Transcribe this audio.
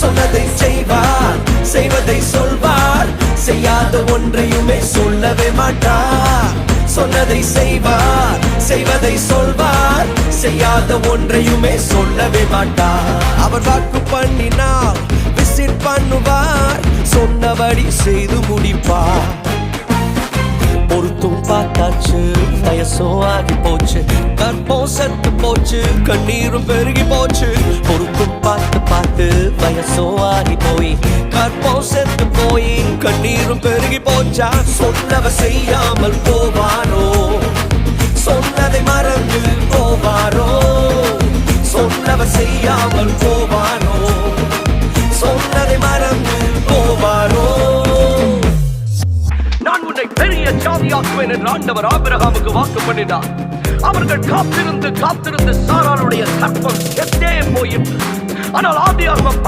சொன்னதை செய்வார், செய்வதை சொல்வார், செய்யாத ஒன்றையுமே சொல்லவே மாட்டார். சொன்னதை செய்வார், செய்வதை சொல்வார், செய்யாத ஒன்றையுமே சொல்லவே மாட்டார். அவர் வாக்கு பண்ணினால் விசிட் பண்ணுவார், சொன்னபடி செய்து முடிப்பார். பொருத்தும் பார்த்தாச்சு, வயசோ ஆகி போச்சு, கற்பம் செத்து போச்சு, கண்ணீரும் பெருகி போச்சு. பொருத்தும் பார்த்து பார்த்து வயசோ ஆகி போய், கற்பம் செத்து போய், கண்ணீரும் பெருகி போச்சா. சொன்னவ செய்யாமல் போவாரோ, சொன்னதை மறந்து போவாரோ, சொன்னவ செய்யாமல் போவாரோ, சொன்னதை மறந்து போவாரோ. நான் உன்னை பெரிய ஜாதியாக்குவேன் என்று ஆண்டவர் ஆபிரகாமுக்கு வாக்கு பண்ணினார். அவர்கள் காத்திருந்து காத்திருந்து சாராளுடைய கற்பம் செத்தே போயிற்று. ஆனால் ஆதியாகமம்